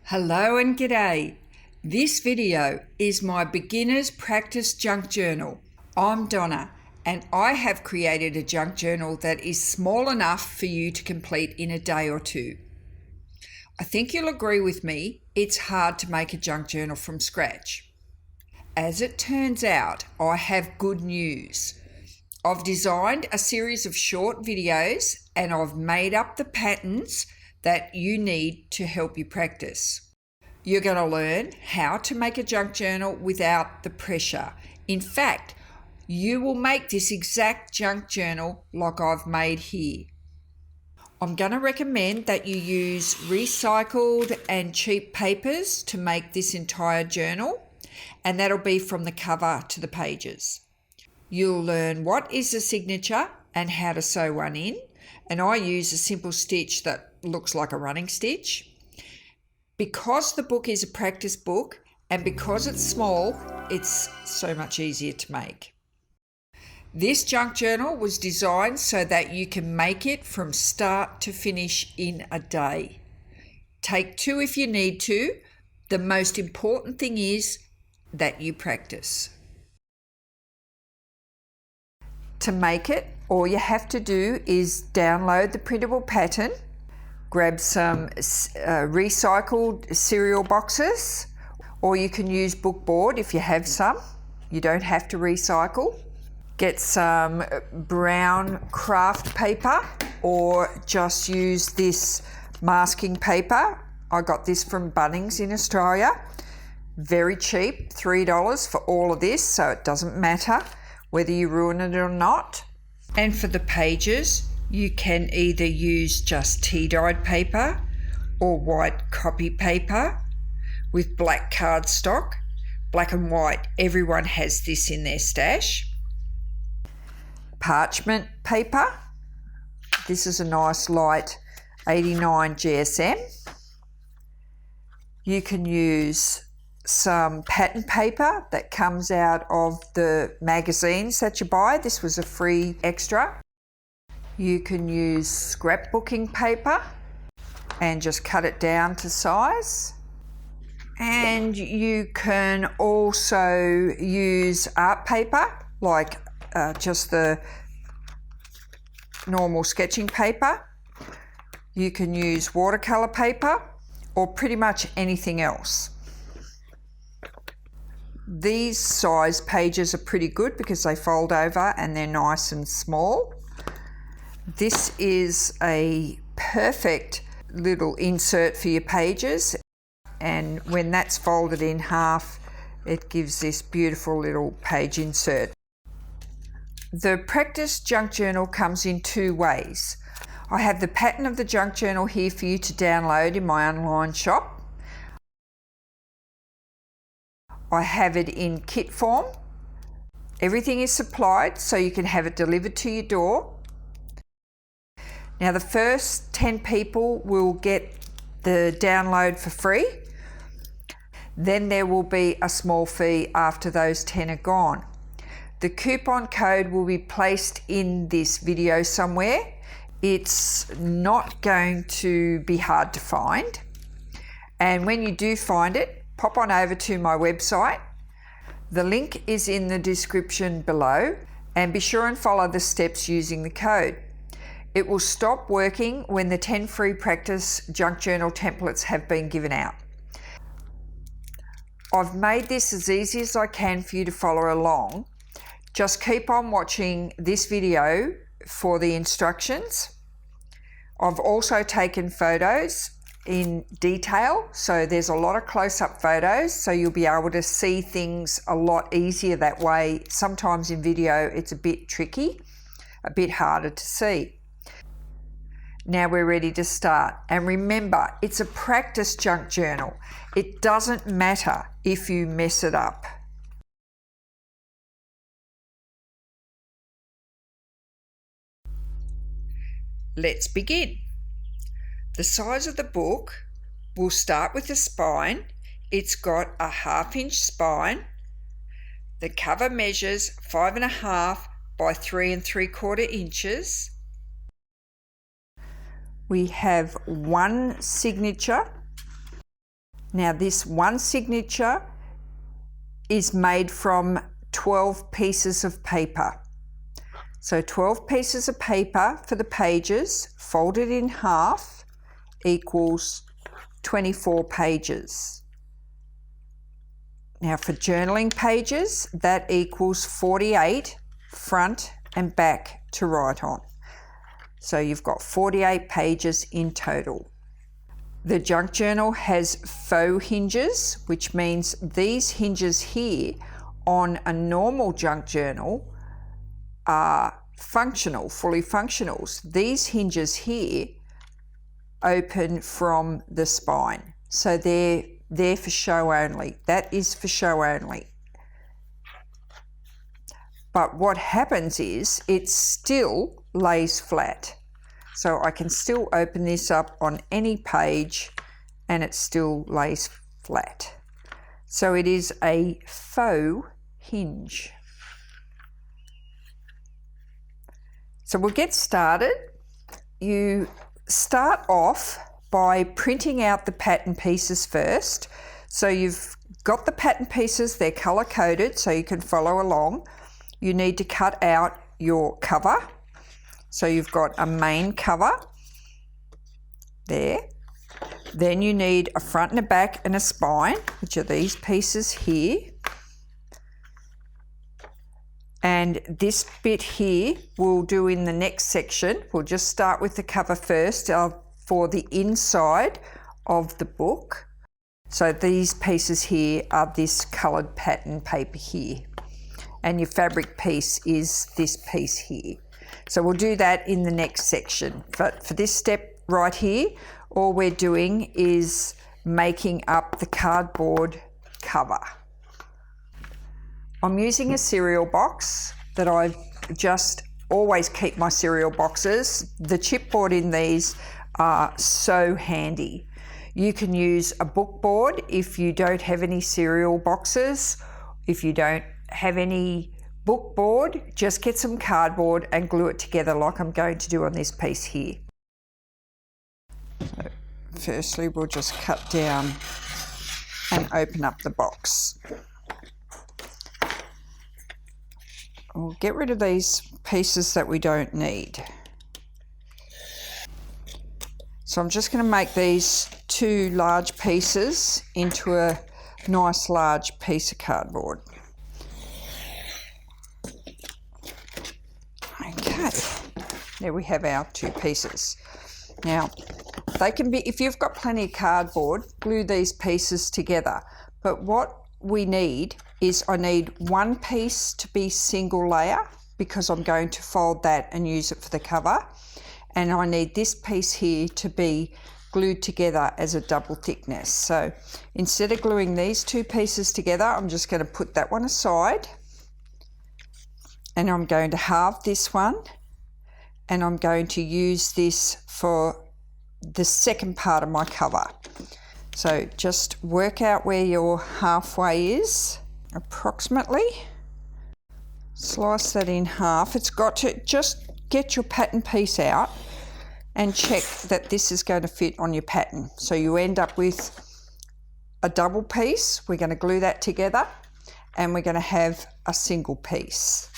Hello and g'day. This video is my beginner's practice junk journal. I'm Donna and I have created a junk journal that is small enough for you to complete in a day or two. I think you'll agree with me, it's hard to make a junk journal from scratch. As it turns out, I have good news. I've designed a series of short videos and I've made up the patterns that you need to help you practice. You're going to learn how to make a junk journal without the pressure. In fact, you will make this exact junk journal like I've made here. I'm going to recommend that you use recycled and cheap papers to make this entire journal, and that'll be from the cover to the pages. You'll learn what is a signature and how to sew one in, and I use a simple stitch that looks like a running stitch. Because the book is a practice book and because it's small, it's so much easier to make. This junk journal was designed so that you can make it from start to finish in a day. Take two if you need to. The most important thing is that you practice. To make it, all you have to do is download the printable pattern, grab some recycled cereal boxes, or you can use bookboard if you have some. You don't have to recycle. Get some brown craft paper or just use this masking paper. I got this from Bunnings in Australia. Very cheap, $3 for all of this, so it doesn't matter whether you ruin it or not. And for the pages, you can either use just tea-dyed paper or white copy paper with black cardstock. Black and white, everyone has this in their stash. Parchment paper. This is a nice light 89 GSM. You can use some pattern paper that comes out of the magazines that you buy. This was a free extra. You can use scrapbooking paper and just cut it down to size. And you can also use art paper, like just the normal sketching paper. You can use watercolor paper or pretty much anything else. These size pages are pretty good because they fold over and they're nice and small. This is a perfect little insert for your pages, and when that's folded in half, it gives this beautiful little page insert. The practice junk journal comes in two ways. I have the pattern of the junk journal here for you to download in my online shop. I have it in kit form. Everything is supplied so you can have it delivered to your door. Now the first 10 people will get the download for free. Then there will be a small fee after those 10 are gone. The coupon code will be placed in this video somewhere. It's not going to be hard to find. And when you do find it, pop on over to my website. The link is in the description below, and be sure and follow the steps using the code. It will stop working when the 10 free practice junk journal templates have been given out. I've made this as easy as I can for you to follow along. Just keep on watching this video for the instructions. I've also taken photos in detail, so there's a lot of close-up photos, so you'll be able to see things a lot easier that way. Sometimes in video it's a bit tricky, a bit harder to see. Now we're ready to start. And remember, it's a practice junk journal. It doesn't matter if you mess it up. Let's begin. The size of the book, we'll start with the spine. It's got a 1/2 inch spine. The cover measures 5.5 by 3 3/4 inches. We have one signature Now this one signature is made from 12 pieces of paper. So 12 pieces of paper for the pages folded in half equals 24 pages. Now for journaling pages, that equals 48 front and back to write on. So you've got 48 pages in total. The junk journal has faux hinges, which means these hinges here on a normal junk journal are functional, fully functional. These hinges here open from the spine. So they're there for show only. That is for show only. But what happens is it still lays flat. So I can still open this up on any page and it still lays flat. So it is a faux hinge. So we'll get started. You start off by printing out the pattern pieces first. So you've got the pattern pieces, they're color coded so you can follow along. You need to cut out your cover. So you've got a main cover there. Then you need a front and a back and a spine, which are these pieces here. And this bit here we'll do in the next section. We'll just start with the cover first for the inside of the book. So these pieces here are this coloured pattern paper here. And your fabric piece is this piece here. So we'll do that in the next section. But for this step right here, all we're doing is making up the cardboard cover. I'm using a cereal box that I just always keep my cereal boxes. The chipboard in these are so handy. You can use a book board if you don't have any cereal boxes. If you don't have any book board, just get some cardboard and glue it together like I'm going to do on this piece here. So firstly, we'll just cut down and open up the box. We'll get rid of these pieces that we don't need. So I'm just going to make these two large pieces into a nice large piece of cardboard. Okay, there we have our two pieces. Now, they can be, if you've got plenty of cardboard, glue these pieces together. But what we need is I need one piece to be single layer because I'm going to fold that and use it for the cover. And I need this piece here to be glued together as a double thickness. So instead of gluing these two pieces together, I'm just going to put that one aside. And I'm going to halve this one. And I'm going to use this for the second part of my cover. So just work out where your halfway is, approximately. Slice that in half. It's got to just get your pattern piece out and check that this is going to fit on your pattern. So you end up with a double piece. We're going to glue that together and we're going to have a single piece.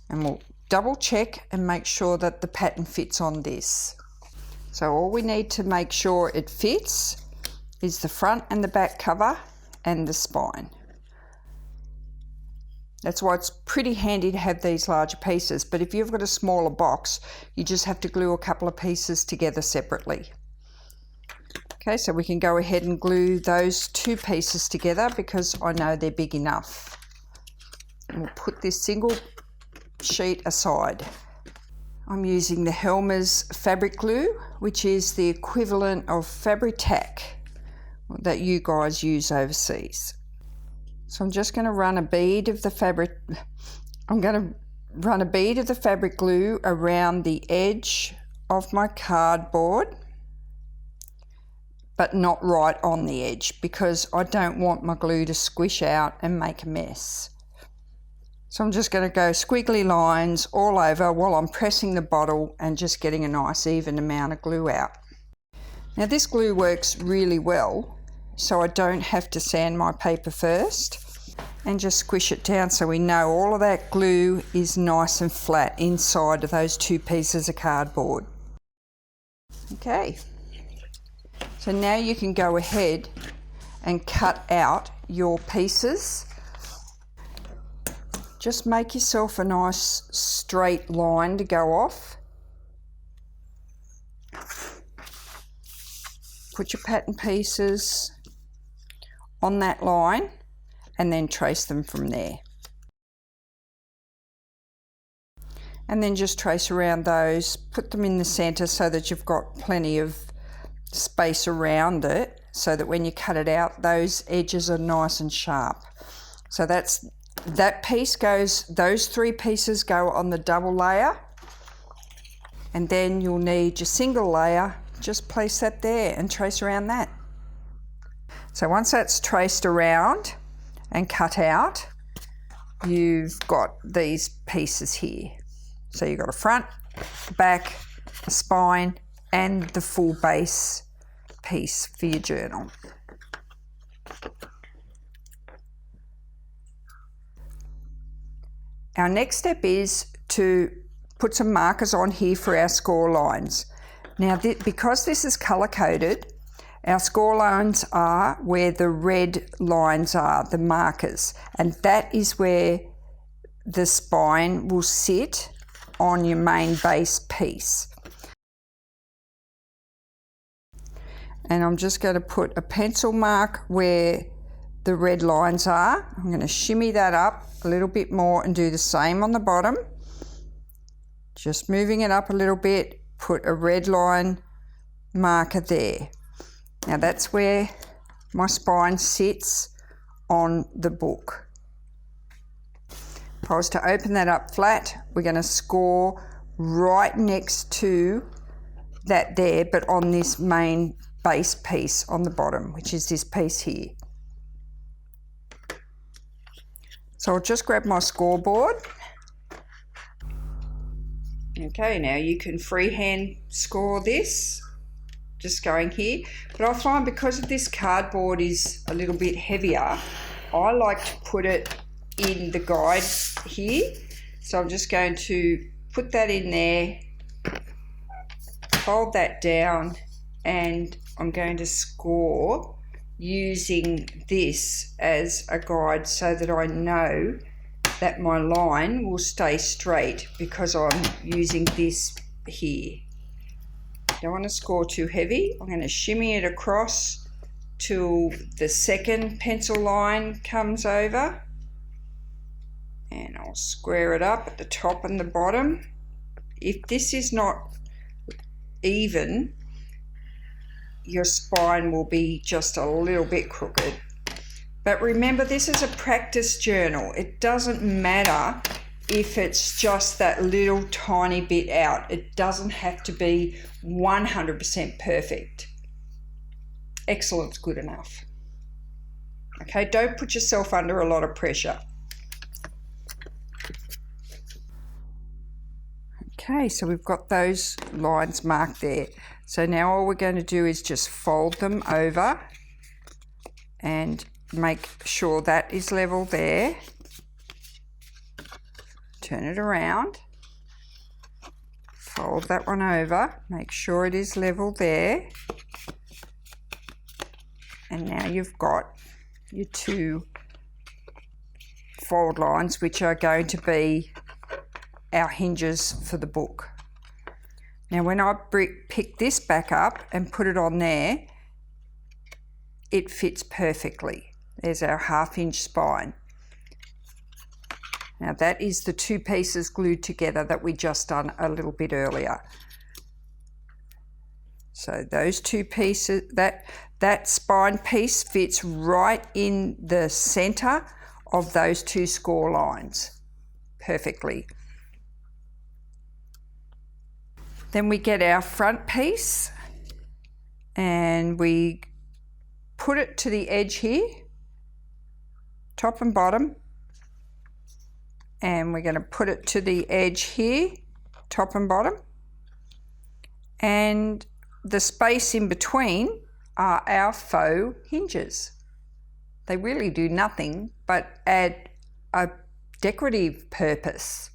And we'll double check and make sure that the pattern fits on this. So all we need to make sure it fits is the front and the back cover and the spine. That's why it's pretty handy to have these larger pieces, but if you've got a smaller box, you just have to glue a couple of pieces together separately. Okay, so we can go ahead and glue those two pieces together because I know they're big enough. And we'll put this single sheet aside. I'm using the Helmer's fabric glue, which is the equivalent of Fabri-Tac that you guys use overseas. So I'm just going to run a bead of the fabric. I'm going to run a bead of the fabric glue around the edge of my cardboard, but not right on the edge because I don't want my glue to squish out and make a mess. So I'm just going to go squiggly lines all over while I'm pressing the bottle and just getting a nice even amount of glue out. Now this glue works really well so I don't have to sand my paper first. And just squish it down so we know all of that glue is nice and flat inside of those 2 pieces of cardboard. Okay, so now you can go ahead and cut out your pieces. Just make yourself a nice straight line to go off. Put your pattern pieces on that line and then trace them from there. And then just trace around those, put them in the centre so that you've got plenty of space around it, so that when you cut it out, those edges are nice and sharp. So that piece goes, those 3 pieces go on the double layer, and then you'll need your single layer. Just place that there and trace around that. So once that's traced around and cut out, you've got these pieces here. So you've got a front, a back, a spine, and the full base piece for your journal. Our next step is to put some markers on here for our score lines. Now, because this is colour coded, our score lines are where the red lines are, the markers, and that is where the spine will sit on your main base piece. And I'm just going to put a pencil mark where the red lines are. I'm going to shimmy that up a little bit more and do the same on the bottom. Just moving it up a little bit, put a red line marker there. Now that's where my spine sits on the book. If I was to open that up flat, we're going to score right next to that there, but on this main base piece on the bottom, which is this piece here. So I'll just grab my scoreboard. Okay, now you can freehand score this, just going here. But I find because this cardboard is a little bit heavier, I like to put it in the guide here. So I'm just going to put that in there, fold that down, and I'm going to score using this as a guide so that I know that my line will stay straight because I'm using this here. Don't want to score too heavy. I'm going to shimmy it across till the second pencil line comes over, and I'll square it up at the top and the bottom. If this is not even, your spine will be just a little bit crooked. But remember, this is a practice journal. It doesn't matter if it's just that little tiny bit out. It doesn't have to be 100% perfect. Excellent's good enough. Okay, don't put yourself under a lot of pressure. Okay, so we've got those lines marked there. So now all we're going to do is just fold them over and make sure that is level there. Turn it around. Fold that one over. Make sure it is level there. And now you've got your 2 fold lines, which are going to be our hinges for the book. Now when I pick this back up and put it on there, it fits perfectly. There's our 1/2 inch spine. Now that is the 2 pieces glued together that we just done a little bit earlier. So those 2 pieces, that spine piece fits right in the center of those 2 score lines perfectly. Then we get our front piece and we put it to the edge here, top and bottom, and we're going to put it to the edge here, top and bottom, and the space in between are our faux hinges. They really do nothing but add a decorative purpose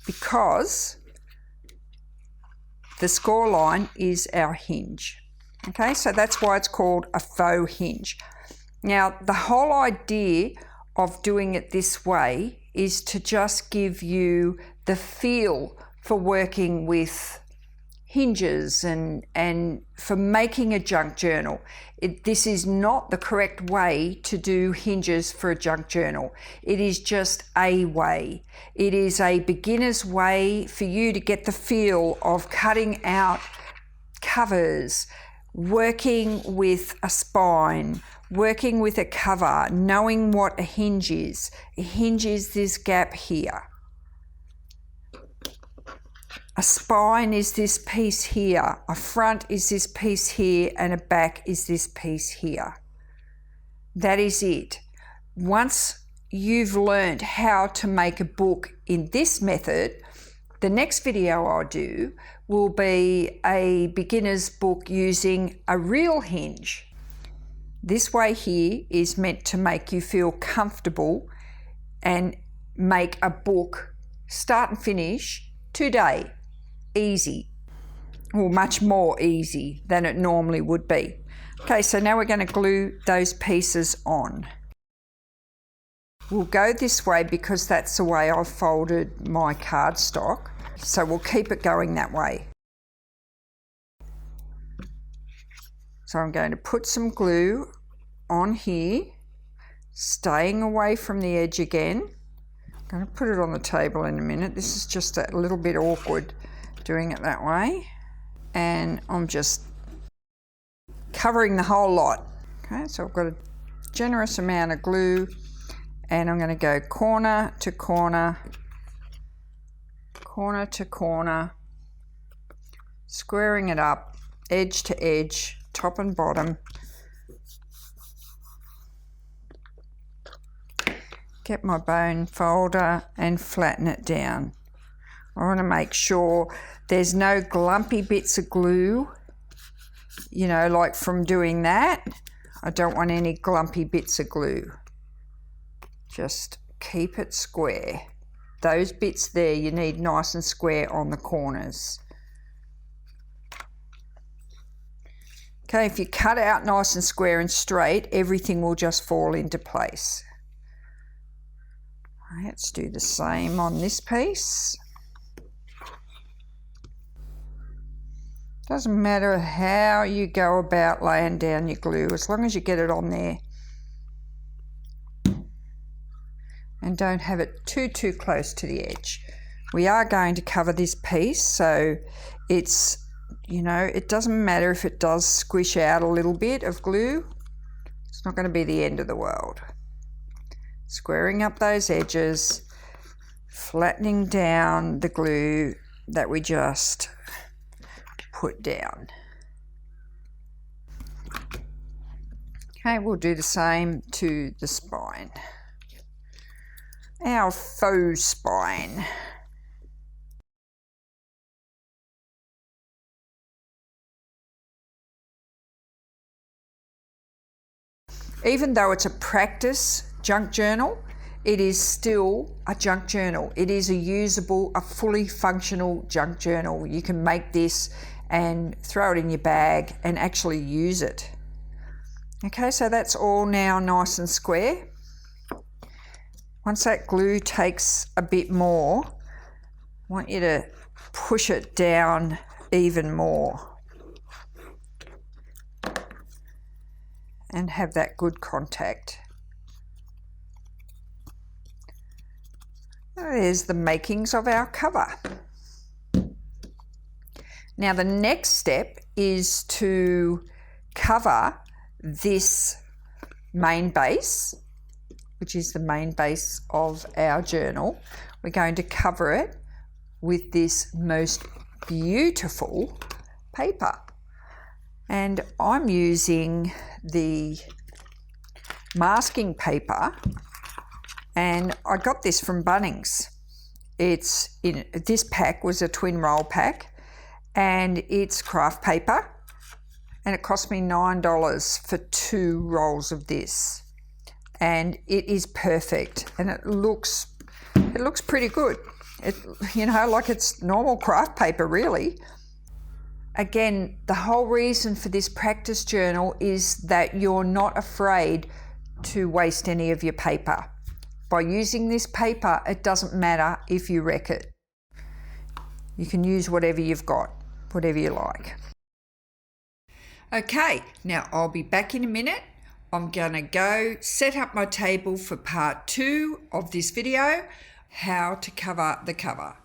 because the score line is our hinge. Okay, so that's why it's called a faux hinge. Now, the whole idea of doing it this way is to just give you the feel for working with hinges and for making a junk journal. This is not the correct way to do hinges for a junk journal. It is just a way. It is a beginner's way for you to get the feel of cutting out covers, working with a spine, working with a cover, knowing what a hinge is. A hinge is this gap here. A spine is this piece here, a front is this piece here, and a back is this piece here. That is it. Once you've learned how to make a book in this method, the next video I'll do will be a beginner's book using a real hinge. This way here is meant to make you feel comfortable and make a book start and finish today. Easy, or much more easy than it normally would be. Okay, so now we're going to glue those pieces on. We'll go this way because that's the way I've folded my cardstock, so we'll keep it going that way. So I'm going to put some glue on here, staying away from the edge again. I'm going to put it on the table in a minute. This is just a little bit awkward doing it that way, and I'm just covering the whole lot. Okay, so I've got a generous amount of glue, and I'm going to go corner to corner, corner to corner, squaring it up, edge to edge, top and bottom. Get my bone folder and flatten it down. I want to make sure there's no glumpy bits of glue, you know, like from doing that. I don't want any glumpy bits of glue. Just keep it square. Those bits there you need nice and square on the corners. Okay, if you cut out nice and square and straight, everything will just fall into place. Let's do the same on this piece. Doesn't matter how you go about laying down your glue, as long as you get it on there. And don't have it too close to the edge. We are going to cover this piece, so it's, you know, it doesn't matter if it does squish out a little bit of glue. It's not going to be the end of the world. Squaring up those edges, flattening down the glue that we just put down. Okay, we'll do the same to the spine. Our faux spine. Even though it's a practice junk journal, it is still a junk journal. It is a usable, a fully functional junk journal. You can make this and throw it in your bag and actually use it. Okay, so that's all now nice and square. Once that glue takes a bit more, I want you to push it down even more and have that good contact. There's the makings of our cover. Now the next step is to cover this main base, which is the main base of our journal. We're going to cover it with this most beautiful paper. And I'm using the masking paper, and I got this from Bunnings. It's in this pack was a twin roll pack, and it's craft paper. and it cost me $9 for 2 rolls of this, and it is perfect, and it looks pretty good. Like it's normal craft paper really. Again, the whole reason for this practice journal is that you're not afraid to waste any of your paper. By using this paper, it doesn't matter if you wreck it. You can use whatever you've got, whatever you like. Okay, now I'll be back in a minute. I'm going to go set up my table for part 2 of this video, how to cover the cover.